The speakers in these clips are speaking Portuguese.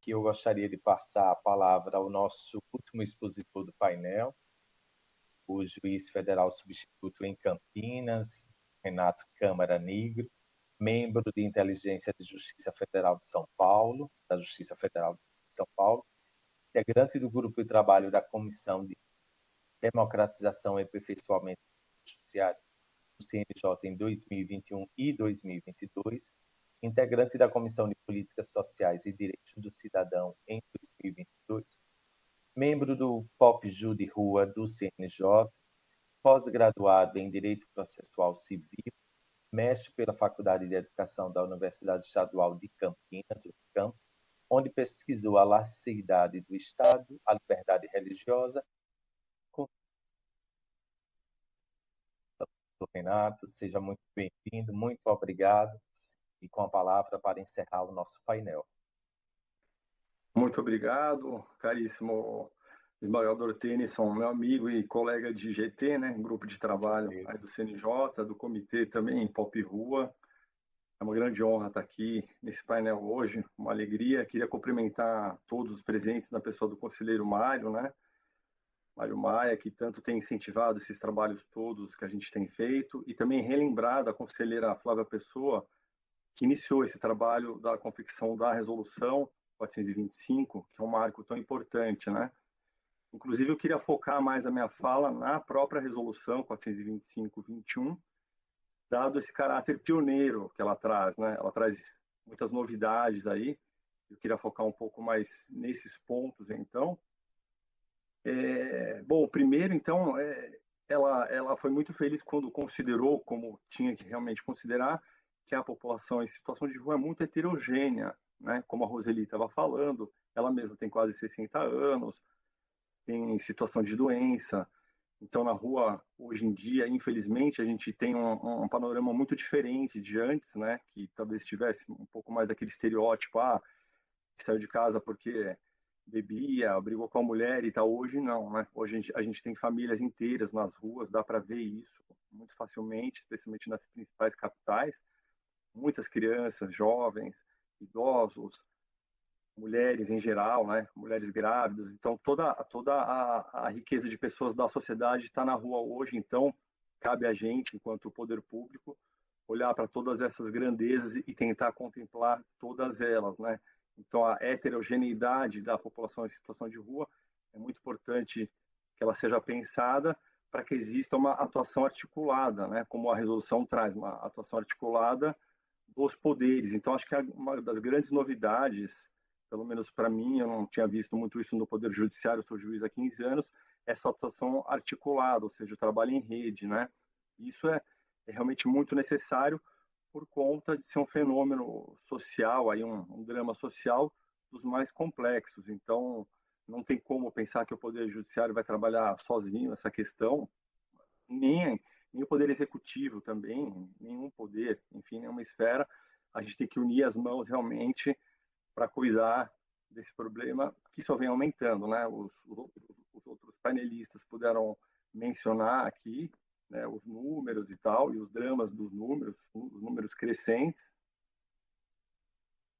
que eu gostaria de passar a palavra ao nosso último expositor do painel, o juiz federal substituto em Campinas, Renato Câmara Negro, membro de Inteligência de Justiça Federal de São Paulo, da Justiça Federal de São Paulo, integrante do grupo de trabalho da Comissão de Democratização e Aperfeiçoamento do Judiciário do CNJ em 2021 e 2022, integrante da Comissão de Políticas Sociais e Direitos do Cidadão em 2022, membro do POPJU de Rua do CNJ, pós-graduado em Direito Processual Civil, mestre pela Faculdade de Educação da Universidade Estadual de Campinas, UFCAM, onde pesquisou a laicidade do Estado, a liberdade religiosa. Renato, seja muito bem-vindo, muito obrigado, e com a palavra para encerrar o nosso painel. Muito obrigado, caríssimo desembargador Tennyson, meu amigo e colega de GT, né, grupo de trabalho aí do CNJ, do comitê também, Pop Rua. É uma grande honra estar aqui nesse painel hoje, uma alegria. Queria cumprimentar todos os presentes na pessoa do conselheiro Mário, né, Mário Maia, que tanto tem incentivado esses trabalhos todos que a gente tem feito, e também relembrar da conselheira Flávia Pessoa, que iniciou esse trabalho da confecção da resolução 425, que é um marco tão importante, né? Inclusive, eu queria focar mais a minha fala na própria resolução 425-21, dado esse caráter pioneiro que ela traz, né? Ela traz muitas novidades aí. Eu queria focar um pouco mais nesses pontos, então. Bom, primeiro, então, ela foi muito feliz quando considerou, como tinha que realmente considerar, que a população em situação de rua é muito heterogênea, né? Como a Roseli estava falando, ela mesma tem quase 60 anos, tem situação de doença. Então, na rua, hoje em dia, infelizmente, a gente tem um panorama muito diferente de antes, né? Que talvez tivesse um pouco mais daquele estereótipo, saiu de casa porque bebia, brigou com a mulher e tal. Hoje não, né? Hoje a gente tem famílias inteiras nas ruas, dá para ver isso muito facilmente, especialmente nas principais capitais. Muitas crianças, jovens, idosos, mulheres em geral, né? Mulheres grávidas. Então, toda a riqueza de pessoas da sociedade está na rua hoje. Então, cabe a gente, enquanto poder público, olhar para todas essas grandezas e tentar contemplar todas elas, né? Então, a heterogeneidade da população em situação de rua é muito importante que ela seja pensada para que exista uma atuação articulada, né? Como a resolução traz, uma atuação articulada dos poderes. Então, acho que uma das grandes novidades, pelo menos para mim, eu não tinha visto muito isso no Poder Judiciário, eu sou juiz há 15 anos, essa atuação articulada, ou seja, o trabalho em rede, né? Isso é realmente muito necessário por conta de ser um fenômeno social, aí um drama social dos mais complexos. Então, não tem como pensar que o Poder Judiciário vai trabalhar sozinho essa questão, nem o Poder Executivo também, nenhum poder, enfim, nenhuma esfera. A gente tem que unir as mãos realmente para cuidar desse problema que só vem aumentando, né? Os outros painelistas puderam mencionar aqui, né, os números e tal, e os dramas dos números, os números crescentes.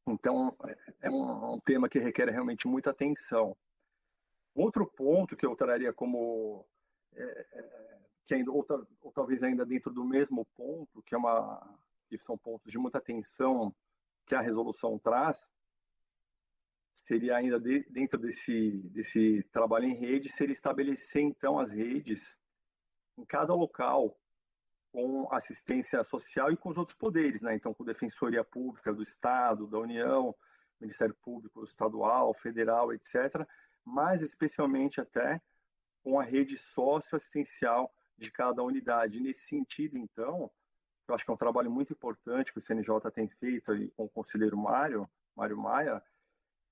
Então, é um tema que requer realmente muita atenção. Outro ponto que eu traria como que ainda, ou talvez ainda dentro do mesmo ponto, que são pontos de muita atenção que a resolução traz, seria ainda dentro desse trabalho em rede, seria estabelecer então as redes em cada local com assistência social e com os outros poderes, né? Então, com Defensoria Pública do Estado, da União, Ministério Público Estadual, Federal, etc., mas especialmente até com a rede socioassistencial de cada unidade. E nesse sentido, então, eu acho que é um trabalho muito importante que o CNJ tem feito aí com o conselheiro Mário Maia,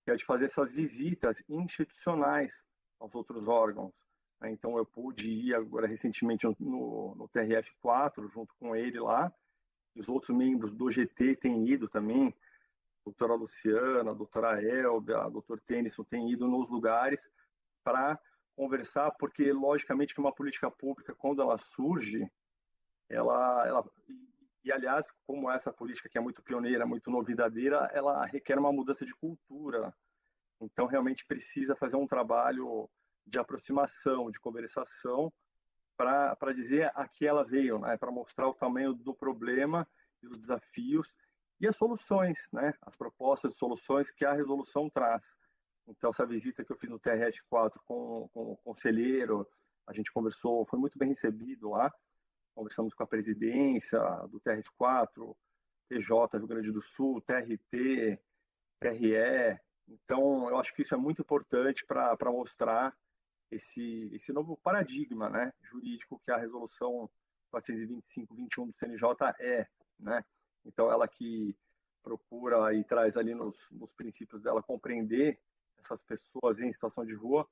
que é de fazer essas visitas institucionais aos outros órgãos. Então, eu pude ir agora recentemente no TRF4, junto com ele lá, e os outros membros do GT têm ido também, a doutora Luciana, a doutora Elbia, a doutor Tennyson têm ido nos lugares para conversar, porque, logicamente, que uma política pública, quando ela surge, e, aliás, como essa política que é muito pioneira, muito novidadeira, ela requer uma mudança de cultura Então, realmente precisa fazer um trabalho de aproximação, de conversação, para dizer a que ela veio, né? Para mostrar o tamanho do problema e os desafios e as soluções, né? As propostas de soluções que a resolução traz. Então, essa visita que eu fiz no TRF4 com o conselheiro, a gente conversou, foi muito bem recebido lá. Conversamos com a presidência do TRF4, TJ Rio Grande do Sul, TRT, TRE. Então, eu acho que isso é muito importante para mostrar esse novo paradigma, né, jurídico que a resolução 425/21 do CNJ né? Então, ela que procura e traz ali nos princípios dela compreender essas pessoas em situação de rua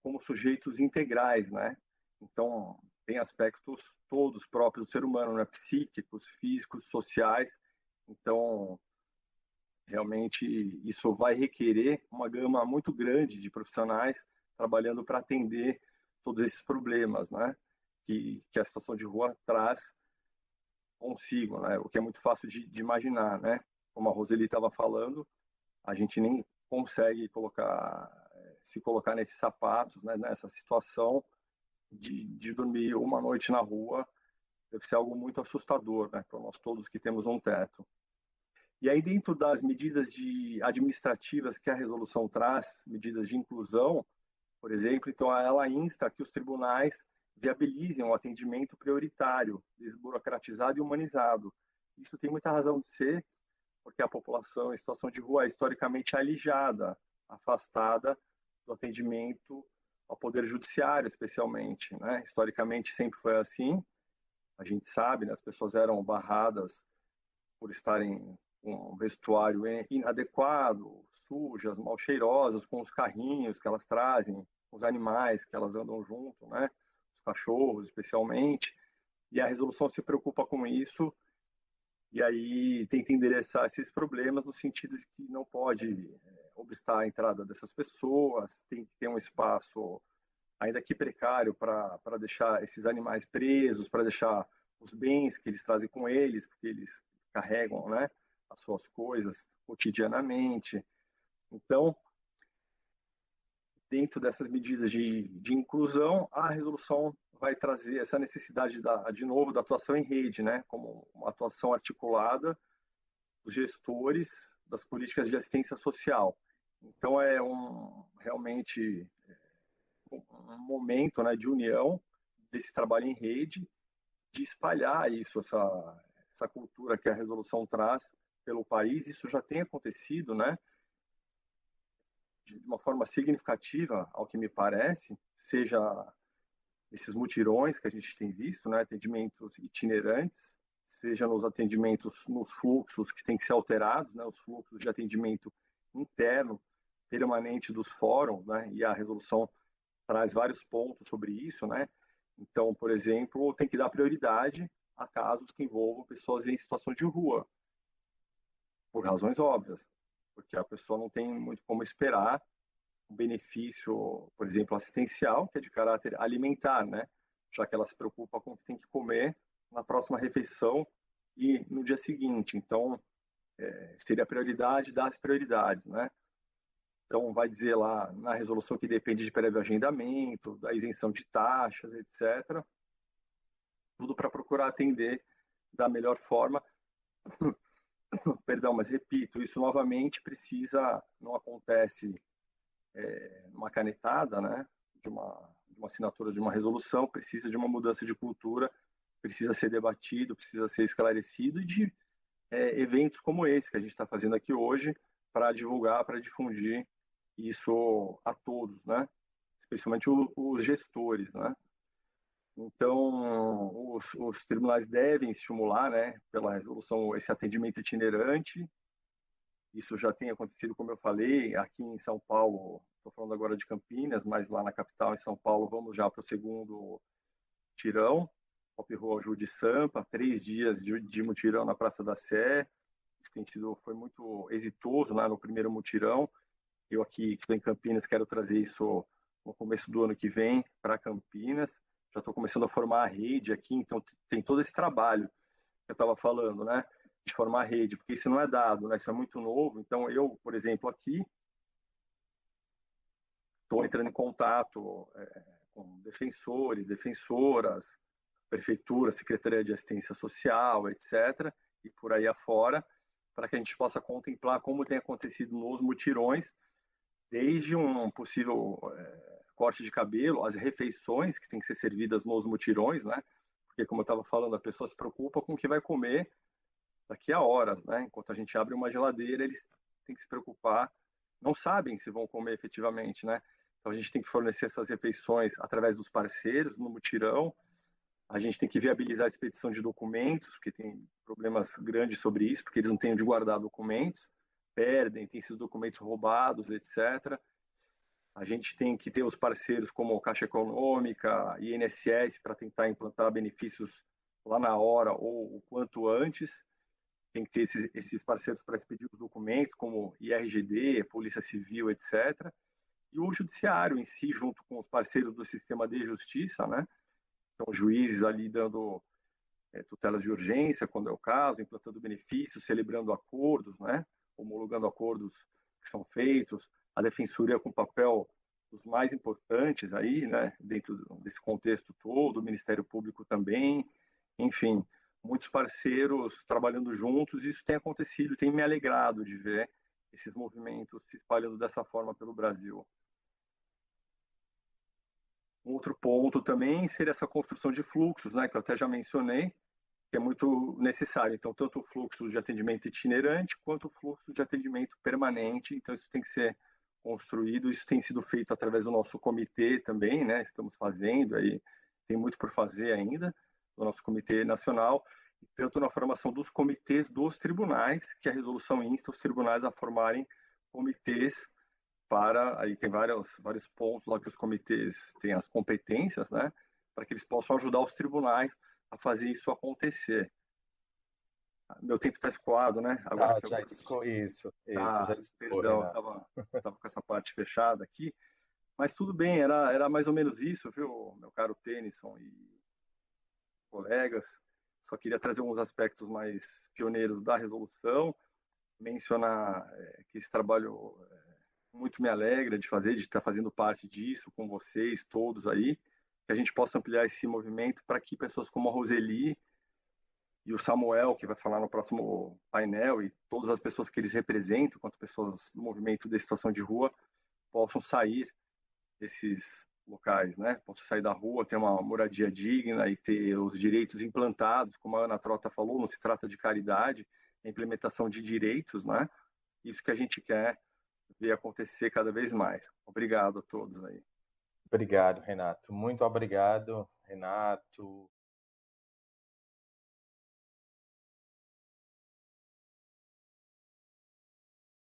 como sujeitos integrais, né? Então, tem aspectos todos próprios do ser humano, né? Psíquicos, físicos, sociais. Então, realmente, isso vai requerer uma gama muito grande de profissionais trabalhando para atender todos esses problemas, né? Que a situação de rua traz consigo, né? O que é muito fácil de imaginar, né? Como a Roseli estava falando, a gente nem consegue se colocar nesses sapatos, né? Nessa situação de dormir uma noite na rua. Deve ser algo muito assustador, né? Para nós todos que temos um teto. E aí, dentro das medidas administrativas que a resolução traz, medidas de inclusão, por exemplo, então ela insta que os tribunais viabilizem um atendimento prioritário, desburocratizado e humanizado. Isso tem muita razão de ser, porque a população em situação de rua é historicamente alijada, afastada do atendimento ao poder judiciário, especialmente, né? Historicamente sempre foi assim. A gente sabe, né? As pessoas eram barradas por estarem com um vestuário inadequado, sujas, mal cheirosas, com os carrinhos que elas trazem, os animais que elas andam junto, né? Os cachorros, especialmente. E a resolução se preocupa com isso e aí tenta endereçar esses problemas no sentido de que não pode obstar a entrada dessas pessoas, tem que ter um espaço, ainda que precário, para deixar esses animais presos, para deixar os bens que eles trazem com eles, porque eles carregam, né, as suas coisas cotidianamente. Então, dentro dessas medidas de inclusão, a resolução vai trazer essa necessidade, de novo, da atuação em rede, né, como uma atuação articulada dos gestores das políticas de assistência social. Então, é realmente um momento, né, de união desse trabalho em rede, de espalhar isso, essa cultura que a resolução traz pelo país. Isso já tem acontecido, né, de uma forma significativa, ao que me parece, seja esses mutirões que a gente tem visto, né, atendimentos itinerantes, seja nos atendimentos, nos fluxos que têm que ser alterados, né, os fluxos de atendimento interno, permanente dos fóruns, né, e a resolução traz vários pontos sobre isso, né. Então, por exemplo, tem que dar prioridade a casos que envolvam pessoas em situação de rua, por razões óbvias, porque a pessoa não tem muito como esperar um benefício, por exemplo, assistencial, que é de caráter alimentar, né? Já que ela se preocupa com o que tem que comer na próxima refeição e no dia seguinte. Então, seria a prioridade das prioridades, né? Então, vai dizer lá na resolução que depende de prévio agendamento, da isenção de taxas, etc. Tudo para procurar atender da melhor forma. Perdão, mas repito, isso novamente precisa, não acontece uma canetada, né, de uma assinatura de uma resolução, precisa de uma mudança de cultura, precisa ser debatido, precisa ser esclarecido e de eventos como esse que a gente está fazendo aqui hoje para divulgar, para difundir isso a todos, né, especialmente os gestores, né. Então, os tribunais devem estimular, né, pela resolução, esse atendimento itinerante. Isso já tem acontecido, como eu falei, aqui em São Paulo. Estou falando agora de Campinas, mas lá na capital, em São Paulo, vamos já para o segundo mutirão, Pop Rua Ju de Sampa, 3 dias de mutirão na Praça da Sé. Foi muito exitoso lá no primeiro mutirão. Eu aqui, que estou em Campinas, quero trazer isso no começo do ano que vem para Campinas. Já estou começando a formar a rede aqui, então tem todo esse trabalho que eu estava falando, né? De formar rede, porque isso não é dado, né? Isso é muito novo. Então, eu, por exemplo, aqui, estou entrando em contato com defensores, defensoras, prefeitura, Secretaria de Assistência Social, etc., e por aí afora, para que a gente possa contemplar como tem acontecido nos mutirões, desde um possível corte de cabelo, as refeições que têm que ser servidas nos mutirões, né? Porque, como eu estava falando, a pessoa se preocupa com o que vai comer daqui a horas, né? Enquanto a gente abre uma geladeira, eles têm que se preocupar, não sabem se vão comer efetivamente, né? Então a gente tem que fornecer essas refeições através dos parceiros no mutirão. A gente tem que viabilizar a expedição de documentos, porque tem problemas grandes sobre isso, porque eles não têm onde guardar documentos, perdem, tem esses documentos roubados, etc. A gente tem que ter os parceiros como Caixa Econômica, INSS, para tentar implantar benefícios lá na hora ou o quanto antes. Tem que ter esses parceiros para expedir os documentos, como IRGD, Polícia Civil, etc. E o Judiciário em si, junto com os parceiros do sistema de justiça, né? Então, juízes ali dando tutelas de urgência, quando é o caso, implantando benefícios, celebrando acordos, né? Homologando acordos que são feitos, a defensoria com papel dos mais importantes aí, né? Dentro desse contexto todo, o Ministério Público também, enfim, muitos parceiros trabalhando juntos, e isso tem acontecido, tem me alegrado de ver esses movimentos se espalhando dessa forma pelo Brasil. Um outro ponto também seria essa construção de fluxos, né, que eu até já mencionei, que é muito necessário. Então, tanto o fluxo de atendimento itinerante quanto o fluxo de atendimento permanente. Então, isso tem que ser construído. Isso tem sido feito através do nosso comitê também, né? Estamos fazendo aí, tem muito por fazer ainda, do nosso comitê nacional, e tanto na formação dos comitês dos tribunais, que a resolução insta os tribunais a formarem comitês para, aí tem vários pontos lá que os comitês têm as competências, né, para que eles possam ajudar os tribunais a fazer isso acontecer. Meu tempo está escoado, né? Agora Ah, que eu já escou isso, já tá, escoou, perdão, Renato. tava com essa parte fechada aqui, mas tudo bem, era mais ou menos isso, viu, meu caro Tennyson e colegas. Só queria trazer alguns aspectos mais pioneiros da resolução, mencionar que esse trabalho muito me alegra de fazer, de estar fazendo parte disso com vocês todos aí, que a gente possa ampliar esse movimento para que pessoas como a Roseli e o Samuel, que vai falar no próximo painel, e todas as pessoas que eles representam, quanto pessoas do movimento de situação de rua, possam sair desses locais, né? Possam sair da rua, ter uma moradia digna e ter os direitos implantados, como a Ana Trota falou, não se trata de caridade, é implementação de direitos, né? Isso que a gente quer ver acontecer cada vez mais. Obrigado a todos aí. Obrigado, Renato. Muito obrigado, Renato,